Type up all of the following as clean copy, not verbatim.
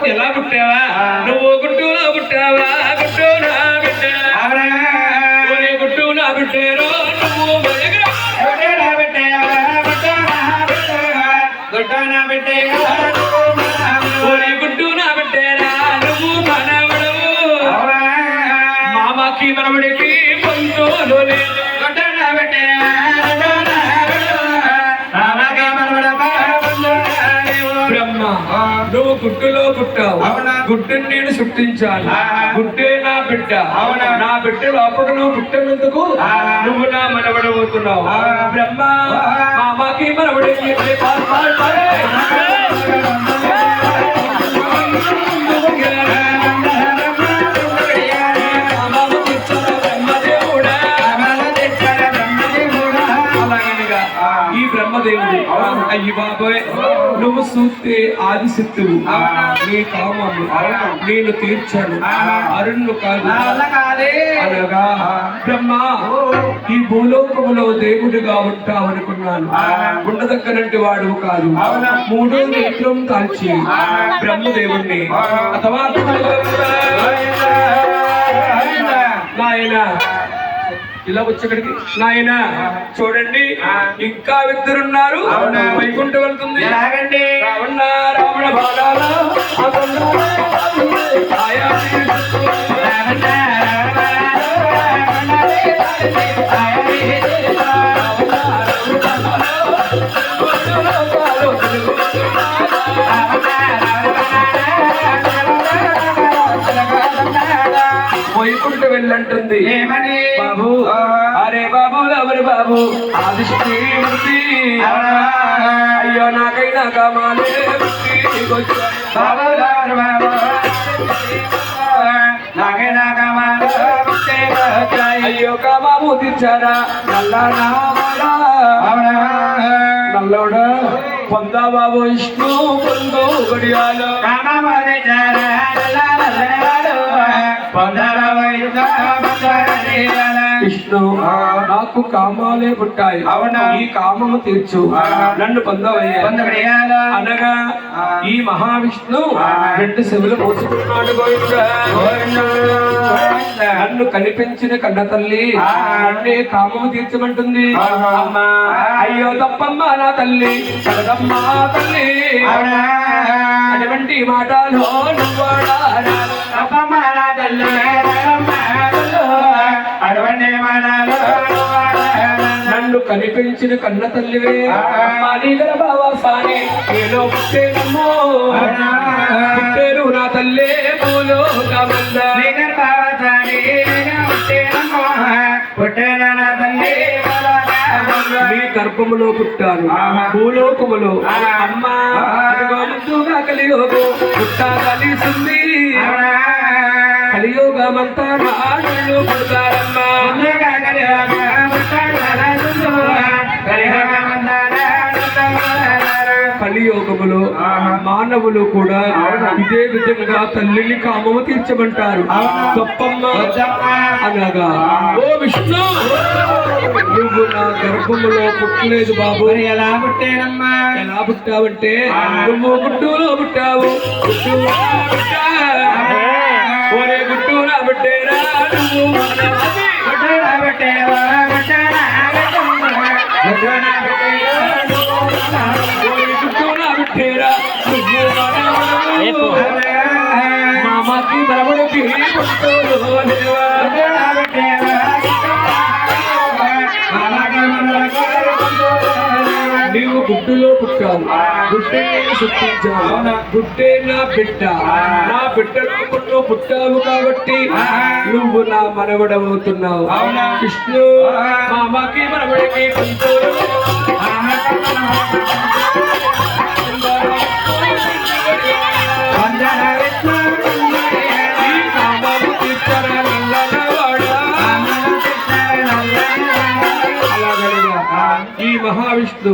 ఎలా పుట్టావా నువ్వు గుట్టులో పుట్టావా గుట్టు నా బిడ్డ గుట్టు నా బిడ్డేరో నువ్వు గుట్టు నా బిడ్డేరా నువ్వు మనవడు మామకి మనవడికి పొంతోలు లేదు నువ్వు గుట్టులో పుట్టావు గుట్టుని నేను సృష్టించాలి గుట్టే నా బిడ్డ నా బిడ్డ లోపల నువ్వు పుట్టినందుకు నువ్వు నా మనవడవుతున్నావు బ్రహ్మ మామకి మనవడి ఈ బ్రహ్మదేవుడు అయ్యి బాబాయ్ నువ్వు చూస్తే ఆదిశక్తువు నీ కామము నేను తీర్చాను అరుణ్ను కాదు అనగా బ్రహ్మ ఈ భూలోకములో దేవుడిగా ఉంటావనుకున్నాను ఉండదగ్గనంటి వాడు కాదు మూడో నేత్రం కాల్చి బ్రహ్మదేవుణ్ణి అథవా నాయన ఇలా వచ్చేక్కడికి నాయన చూడండి ఇంకా ఇద్దరున్నారు వైకుంఠ వెళ్తుంది రావణ రావణ బాణాల వైకుంఠ వెళ్ళంటుంది ఏమని బాబు అరే బాబు ఎవరు బాబు ఆదిశక్తి అయ్యో నాకైనా కామాలే అయ్యో కామాము తీర్చారా నల్లోడ పొందా బాబు విష్ణు పొందో గడియాలు విష్ణు నాకు కామాలే పుట్టాయి ఈ కామము తీర్చు నన్ను పొందవయ్యా అనగా ఈ మహావిష్ణు రెండు చెవులు మోసుకున్నాడు నన్ను కనిపించిన కన్న తల్లి నన్నే కామము తీర్చమంటుంది అమ్మా అయ్యో తప్పమ్మా నా తల్లి కడదమ్మా తల్లి అటువంటి మాటలో నన్ను కనిపించిన కన్న తల్లివే మానీగల బావా సాని ఏలో పుట్టేనమ్మో పుట్టేరు నా తల్లే పూలో మీ గర్భములో పుట్టాను భూలోకములో అమ్మా ముందుగా కలియోగం పుట్టా కలిసింది కలియోగమంతా నాడు పుడతారమ్మా కలియోగములో మానవులు కూడా ఇదే విధంగా తల్లిని కామము తీర్చమంటారు తప్పమ్మ అనగా ఓ విష్ణు నువ్వు నా గర్భములో పుట్టలేదు బాబు ఎలా పుట్టానమ్మా ఎలా పుట్టావంటే నువ్వు గుట్టులో పుట్టావు ఒరే గుట్టులా పుట్టేరా నువ్వు మామకి బలముడికి నీవు గుడ్డులో పుట్టావు గుడ్డే సృష్టించావు గుడ్డే నా బిడ్డ నా బిడ్డలో నువ్వు పుట్టావు కాబట్టి నువ్వు నా మనవడవుతున్నావు విష్ణు మామకి మనవడికి ఈ మహావిష్ణు విష్ణు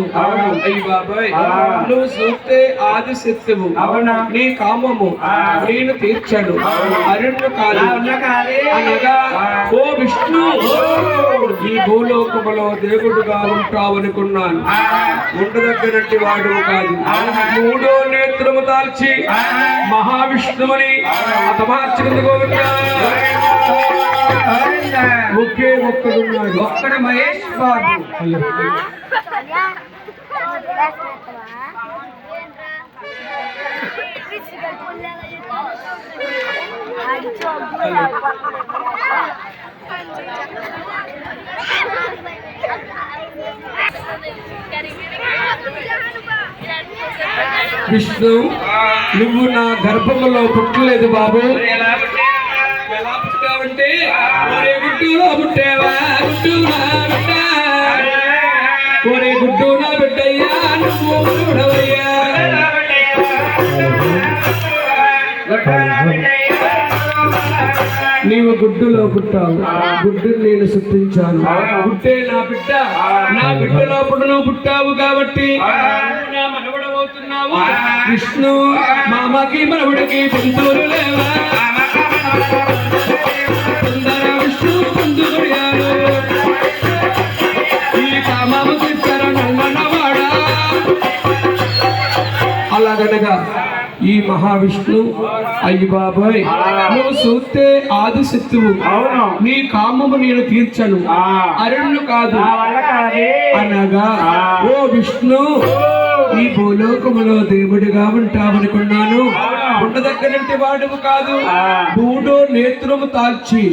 అయ్యి బాబాయ్ నువ్వు చూస్తే ఆది శక్తువు నీ కామము నేను తీర్చాను అరుణ్ణు కాదు అనగా ఓ విష్ణు ఈ భూలోకములో దేవుడుగా ఉంటావనుకున్నాను ఉండదగ్గనట్టి వాడు కాదు మూడో నేత్రము దాల్చి మహావిష్ణువుని హతమార్చుకుంది గోవిందా ఒకే ఒక్కడున్నాడు ఒక్కడ మహేష్ బాబు విష్ణు నువ్వు నా గర్భంలో పుట్టలేదు బాబు ఎలా పుట్టావంటే గుడ్డులో పుట్టావా ఒరే గుడ్డు నా బిడ్డయ్యా నువ్వు మనవడవయ్యా నీవు గుడ్డులో పుట్టావు గుడ్డుని నేను సృష్టించాను గుడ్డే నా బిడ్డ లోపల నువ్వు పుట్టావు కాబట్టి నా మనవడవుతున్నావు విష్ణు మామకి మనవుడికి బంధువులు లేవా విష్ణు బంధువుడు ఈ కామము తీర్చారు నల్లనవాడా అలాగనగా ఈ మహావిష్ణు అయ్యి బాబాయ్ నువ్వు చూస్తే ఆది శక్తువు నీ కామము నేను తీర్చను అరుణ్ణు కాదు అనగా ఓ విష్ణు ఈ భూలోకములో దేవుడిగా ఉంటావనుకున్నాను ఉండదగ్గనంటే వాడువు కాదు మూడో నేత్రము తాల్చి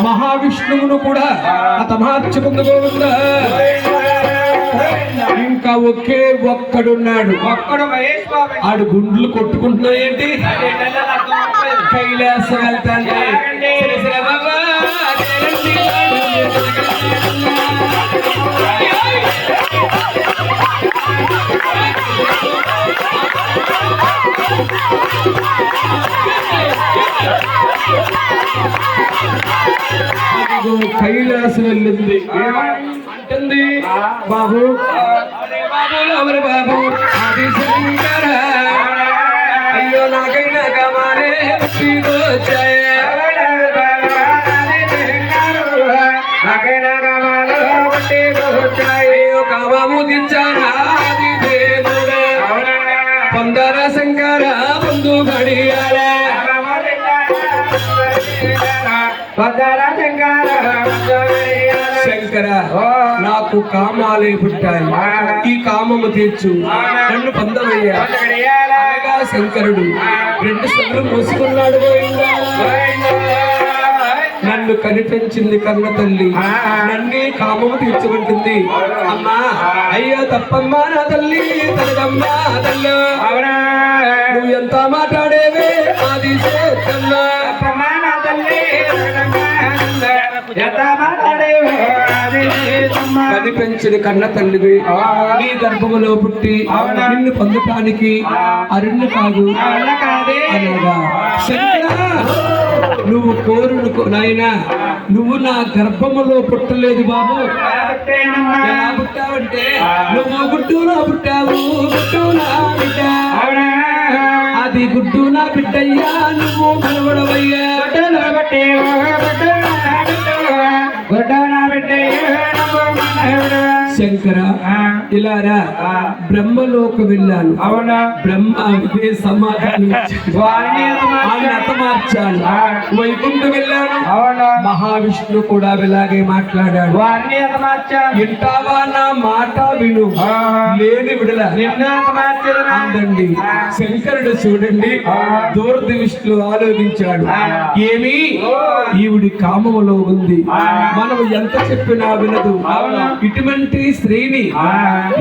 మహావిష్ణువును కూడా హతమార్చుకుంది గోవిందా ఇంకా ఒకే ఒక్కడున్నాడు ఒక్కడు మహేష్ బాబు ఆడు గుండ్లు కొట్టుకుంటున్నావు ఏంటి కైలాసం వెళ్తాను కైలాసం వెళ్ళింది అంటుంది బాబు బాబు బాబు అది శంకర అయ్యో నాకైనా కమానే అయ్యో కామము దించారా పొందర శంకర ముందు గడియాల శంకర నాకు కామాలే పుట్టాయి ఈ కామము తీర్చు నన్ను పొందవయ్యా శంకరుడు రెండు సభలు మోసుకున్నాడు నన్ను కనిపించింది కన్న తల్లి నన్నే కామము తీర్చుకుంటుంది అమ్మా అయ్యో తప్పమ్మా నా తల్లి తనదమ్మా తల్లి నువ్వు ఎంత మాట్లాడేవే ఆది తల్లి కనిపించిన కన్న తల్లివి నీ గర్భములో పుట్టి నిన్ను పొందటానికి అరుణ్ణు కాదు అనగా నువ్వు కోరును నాయనా నువ్వు నా గర్భములో పుట్టలేదు బాబు ఎలా పుట్టావంటే నువ్వు గుడ్డులో పుట్టావు గుడ్డు నా బిడ్డ అది గుడ్డు నా బిడ్డయ్యా నువ్వు మనవడవయ్యా శంకర ఇలారా బ్రహ్మలోక వెళ్ళాను అవునా బ్రహ్మ ఇదే సమాధానం మార్చాను వైకుంఠం వెళ్ళాను అవునా మహావిష్ణు కూడా ఇలాగే మాట్లాడాడు ఇంటావా నా మాట విను లేని విడల అందండి శంకరుడు చూడండి దూరదృష్టిలో ఆలోచించాడు ఏమి ఈవిడి కామములో ఉంది మనం ఎంత చెప్పినా వినదు ఇటువంటి స్త్రీని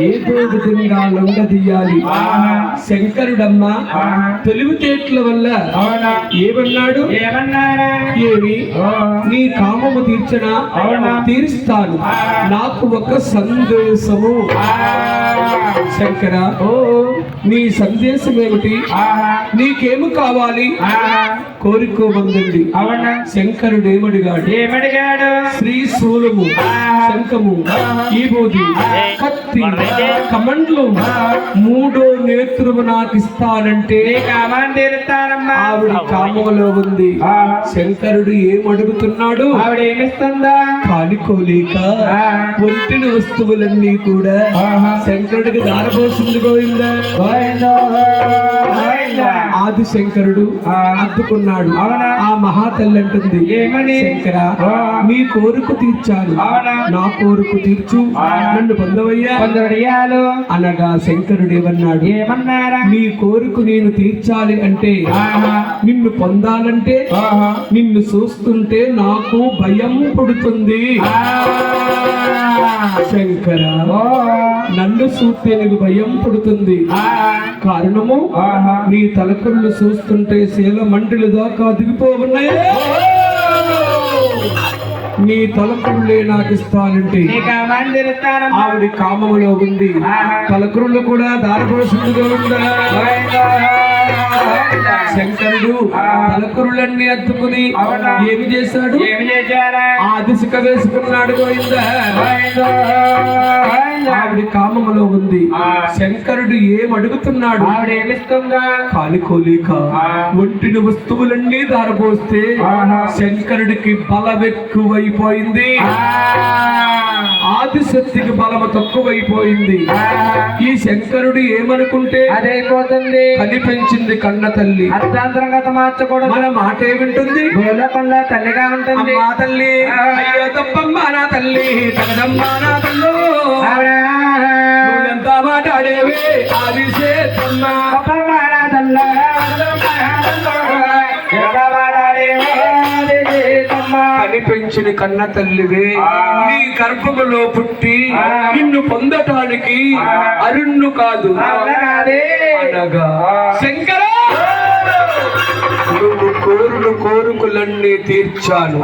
ఏదో విధంగా లొంగదీయాలి శంకరుడమ్మ తెలివితేటల వల్ల ఏమన్నాడు ఏమి నీ కామము తీర్చనా తీరుస్తాను నాకు ఒక సందేశము శంకర నీ సందేశం ఏమిటి? నీకేమి కావాలి? కోరుకోమందండి. అవునా? శంకరుడు ఏమడిగాడు? ఏమడిగాడు? శ్రీ శూలము, శంఖము, ఈబోధి, కత్తి, కమండ్లు, మూడో నేత్రము నాకు ఇస్తానంటే కామాన్ని తీరుతానమ్మా. ఆవిడ కామంలో ఉంది. శంకరుడు ఏమడుగుతున్నాడు? ఆవిడ ఏమిస్తుందా? కానుకోలేక ఒంటిన వస్తువులన్నీ కూడా శంకరుడికి దారపోసింది. గోవిందా ఆది శంకరుడు అద్దుకున్నాడు. ఆ మహాతల్లి అంటుంది, ఏమని? శంకర, మీ కోరిక తీర్చాను, నా కోరిక తీర్చు, నన్ను పొందవయ్యా అనగా శంకరుడు ఏమన్నాడు? ఏమన్నారా? నీ కోరిక నేను తీర్చాలి అంటే, నిన్ను పొందాలంటే, నిన్ను చూస్తుంటే నాకు భయం పుడుతుంది. శంకర, నన్ను చూస్తే నీకు భయం పుడుతుంది. కారణము నీ తలకళ్ళు చూస్తుంటే శీల మంటలు దాకా దిగిపోతున్నాయి. నీ తలకరులే నాకు ఇస్తానంటే ఆవిడ కామములో ఉంది. తలకరులు కూడా దారపోసిందిగా ఉందా? శంకరుడు తలకరులన్నీ అత్తుకుని ఏమి చేశాడు? ఆ దిశక వేసుకున్నాడు. గోవిందా ఆవిడ కామములో ఉంది. శంకరుడు ఏమడుగుతున్నాడు? ఆవిడ ఏమిస్తుందా? కానుకోలేక ఒంటిని వస్తువులన్నీ దారపోస్తే శంకరుడికి బలం ఎక్కువైపోయింది. ఆదిశక్తికి బలము తక్కువైపోయింది. ఈ శంకరుడు ఏమనుకుంటే అదైపోతుంది. కనిపించింది కన్న తల్లి. అర్థాంతరంగత మార్చకూడదు. మన మాట ఏమింటుంది? గోలకొండ తల్లిగా ఉంటుంది. మా తల్లి, అయ్యో తప్పమ్మ నా తల్లి, తగదమ్మ నా తల్లు, ఎంత మాట్లాడేవే ఆదిశేషమ్మ. కనిపించిన కన్న తల్లివే, నీ గర్భములో పుట్టి నిన్ను పొందటానికి అరుణ్ణు కాదు అనగా శంకర, నువ్వు కోరుకులన్నీ తీర్చాను.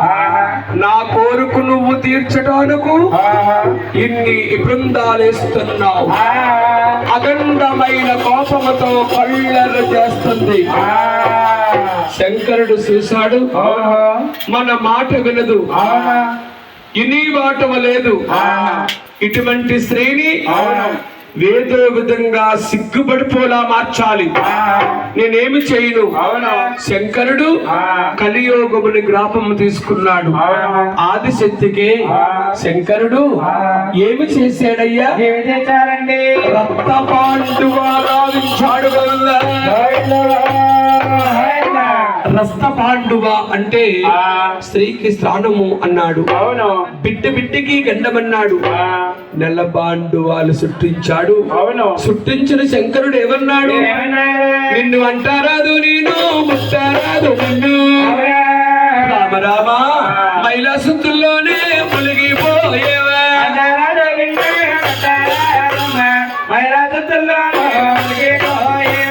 నా కోరుకు నువ్వు తీర్చటానికి ఇన్ని బృందాలేస్తున్నావు. అఖండమైన కోపముతో కళ్ళెర్ర చేస్తుంది. శంకరుడు చూశాడు, మన మాట వినదు, ఇని మాట లేదు. ఇటువంటి స్త్రీని ఏదో విధంగా సిగ్గుపడిపోలా మార్చాలి. నేనేమి చేయను. శంకరుడు కలియోగముని గ్రాపము తీసుకున్నాడు. ఆదిశక్తికి శంకరుడు ఏమి చేశాడయ్యా? ఏమి చేశారండి? రక్త పాండువారావించాడు. రక్త పాండువ అంటే స్త్రీకి స్నానము అన్నాడు. బిడ్డకి గండమన్నాడు. నెల పాండువాలు సృష్టించాడు. సృష్టించిన శంకరుడు ఏమన్నాడు? నిన్ను అంటారాదు, నేను ముట్టారాదు నిన్ను. రామ రామ మైలా సుత్తుల్లోనే మునిగిపోయేవా.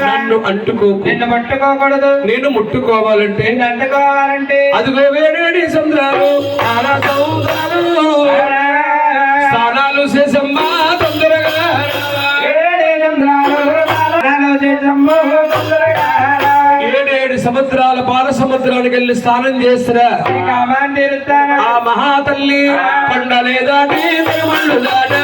నన్ను అంటుకోకు, నిన్ను పట్టుకోకూడదు. నేను ముట్టుకోవాలంటే అంటుకోవాలంటే అదిగో వేడి సముద్రాలు, చాలా సముద్రాలు, స్నానాలు చేసమ్మా తొందరగా. ఏడేడు సముద్రాల పాల సముద్రానికి వెళ్ళి స్నానం చేస్తురా. ఆ మహాతల్లి కొండలేదా మళ్ళు దాటా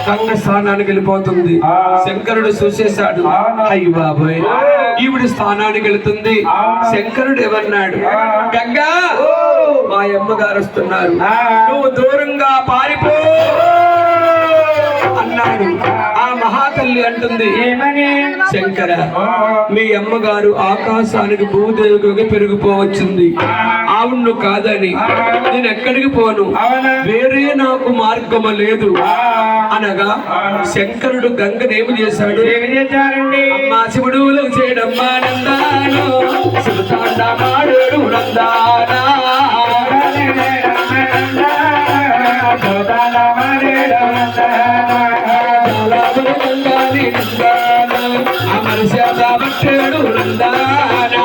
గంగ స్థానానికి వెళ్ళిపోతుంది. శంకరుడు చూసేశాడు, అయ్యి బాబోయ్ ఈవిడ స్థానానికి వెళుతుంది. శంకరుడు ఏమన్నాడు? గంగా, మా అమ్మగారు వస్తున్నారు, నువ్వు దూరంగా పారిపో అన్నాడు. ఆ మహాతల్లి అంటుంది, ఏమని? శంకర, మీ అమ్మగారు ఆకాశానికి భూదేవిగా పెరిగిపోవచ్చింది. ఆవును కాదని నేను ఎక్కడికి పోను, వేరే నాకు మార్గము లేదు అనగా శంకరుడు గంగనేమి చేశాడు? ఏమి చేశారండి? అమ్మా శివుడు చేయడమ్మా నందాను, శివుతాండమాడు నందానా, అమర్ శాతా భట్టేడు నందానా.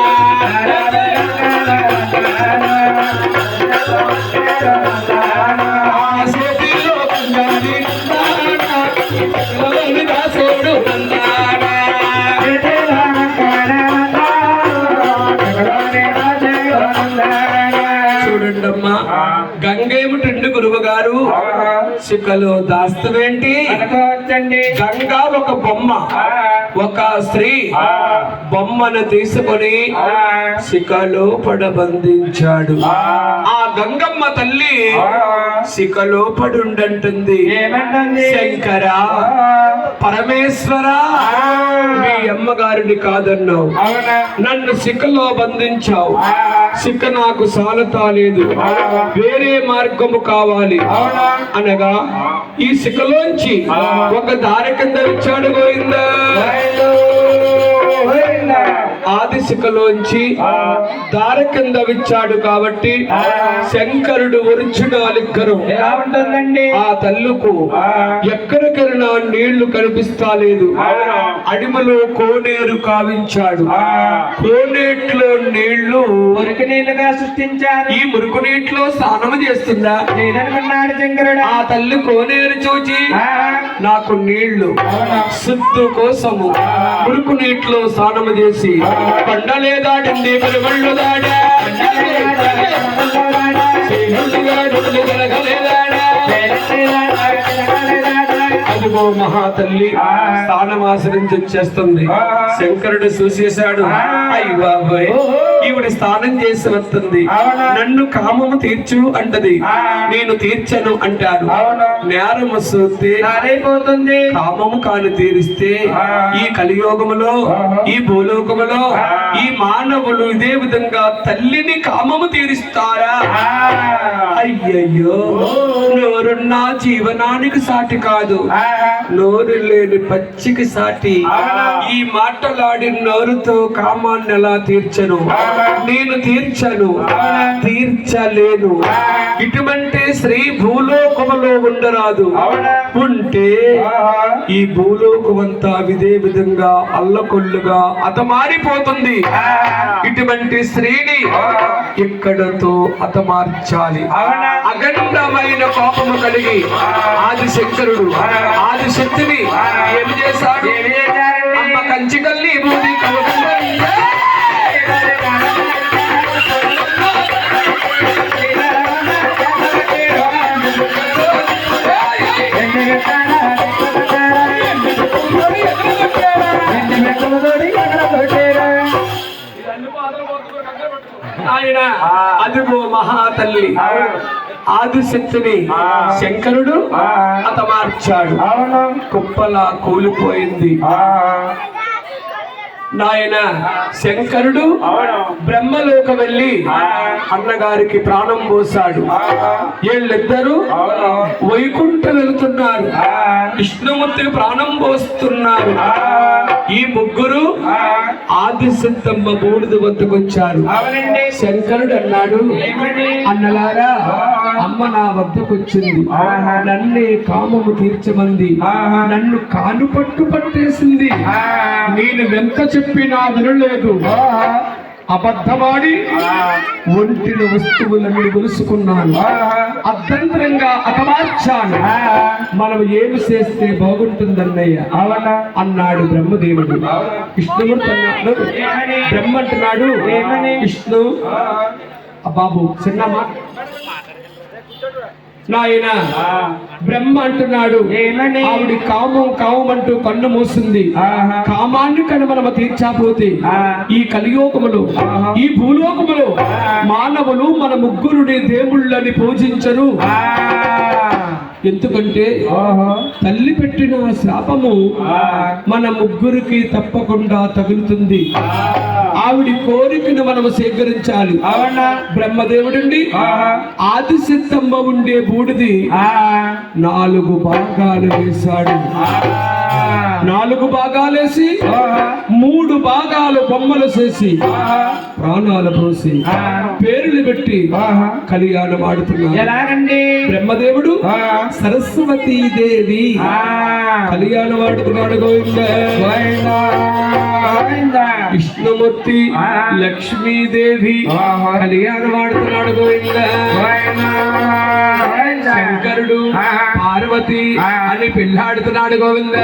సికలో దాస్తవేంటి? అనుకోవచ్చండి. గంగా ఒక బొమ్మ, ఒక స్త్రీ బొమ్మను తీసుకొని సికలో పడబంధించాడు. ఆ గంగమ్మ తల్లి సికలో పడుండంటుంది. ఏమంటుంది? శంకర, పరమేశ్వర, మీ అమ్మగారిని కాదన్నావు, అవునా? నన్ను సికలో బంధించావు. సిక్క నాకు సాలతా లేదు, వేరే మార్గము కావాలి అనగా ఈ సికలోంచి ఒక దారి కింద ఇచ్చాడు గోవిందా. ఆది సికలోంచి దారి కింద విచ్చాడు కాబట్టి శంకరుడు ఒరిజినాలిక్కరు. ఎలా ఉంటుందండి? ఆ తల్లుకు ఎక్కడికెళ్ళినా నీళ్లు కనిపిస్తా లేదు. అడిమలో కోనేరు కావించాడు. కోనేట్లో నీళ్లు మురికి నీళ్లుగా సృష్టించారు. ఈ మురుకు నీటిలో స్నానం చేస్తుందా లేదనుకున్నాడు శంకరుడు. ఆ తల్లి కోనేరు చూచి నాకు నీళ్లు శుద్ధు కోసము మురుకు నీటిలో స్నానం చేసి కొండలే దాటింది పెరుగళ్ళు దాడా అదిగో మహాతల్లి స్థానమాసరించి వచ్చేస్తుంది. శంకరుడు చూసేశాడు, అయ్య బాబాయ్ ఈవిడ స్నానం చేసి వస్తుంది, నన్ను కామము తీర్చు అంటది. నేను తీర్చను అంటాను. నేరము సూస్తే అయిపోతుంది. కామము కాని తీరిస్తే ఈ కలియోగములో ఈ భూలోకములో ఈ మానవులు ఇదే విధంగా తల్లిని కామము తీరుస్తారా? అయ్యయ్యో, నోరున్న జీవనానికి సాటి కాదు, నోరు లేని పచ్చికి సాటి. ఈ మాటలాడి నోరుతో కామాన్ని ఎలా తీర్చను? నేను తీర్చను, తీర్చలేను. ఇటువంటి స్త్రీ భూలోకములో ఉండరాదు. ఉంటే ఈ భూలోకమంతా ఇదే విధంగా అల్లకొల్లుగా అతమారిపోతుంది. ఇటువంటి స్త్రీని ఇక్కడతో అతమార్చాలి. అఖండమైన కోపము కలిగి ఆదిశంకరుడు ఆదిశక్తిని ఏమి చేశాడు? అమ్మ కంచికల్లి బూది ఆయన అదిగో మహాతల్లి ఆదిశక్తిని శంకరుడు అతమార్చాడు. కుప్పలా కూలిపోయింది. నాయన శంకరుడు బ్రహ్మలోక వెళ్ళి అన్నగారికి ప్రాణం పోసాడు. వీళ్ళిద్దరూ వైకుంఠం వెళుతున్నారు. విష్ణుమూర్తికి ప్రాణం పోస్తున్నారు. ఈ ముగ్గురు ఆదిశక్తమ్మ బూడిద వద్దకు వచ్చారు. శంకరుడు అన్నాడు, అన్నలారా, అమ్మ నా వద్దకు వచ్చింది, నన్నే కామము తీర్చమంది, నన్ను కాను పట్టు పట్టేసింది. నేను ఎంత చెప్పినా వినలేదు. అబద్ధమాడి ఒంటిన వస్తువులన్నీ గొలుసుకున్నాను, అభ్యంతరంగా అతమార్చాను. మనం ఏమి చేస్తే బాగుంటుందన్నయ్య అన్నాడు బ్రహ్మదేవుడు. విష్ణుమూర్తి అన్నాడు, బ్రహ్మ అంటున్నాడు, విష్ణు బాబు చిన్నమ్మా నాయన బ్రహ్మ అంటున్నాడు, ఆవిడ కామం కామంటూ కన్ను మూసింది. కామాన్ని కను మనము తీర్చకపోతే ఈ కలియోకములో ఈ భూలోకములో మానవులు మన ముగ్గురుని దేవుళ్ళని పూజించరు. ఎందుకంటే తల్లి పెట్టిన శాపము మన ముగ్గురికి తప్పకుండా తగులుతుంది. ఆవిడి కోరికను మనము సేకరించాలి. బ్రహ్మదేవుడి ఆదిశక్తమ్మ ఉండే బూడిది 4 భాగాలు వేశాడు. 4 భాగాలేసి 3 భాగాలు బొమ్మలు చేసి ప్రాణాలు పోసి పేర్లు పెట్టి కళ్యాణం ఆడుతున్నారు. ఎలాగండి? బ్రహ్మదేవుడు సరస్వతీ దేవి కళ్యాణం ఆడుతున్నాడు. గోవింద విష్ణుమూర్తి లక్ష్మీదేవి కళ్యాణం ఆడుతున్నాడు. గోవింద శంకరుడు పార్వతి అని పెళ్ళాడుతున్నాడు. గోవింద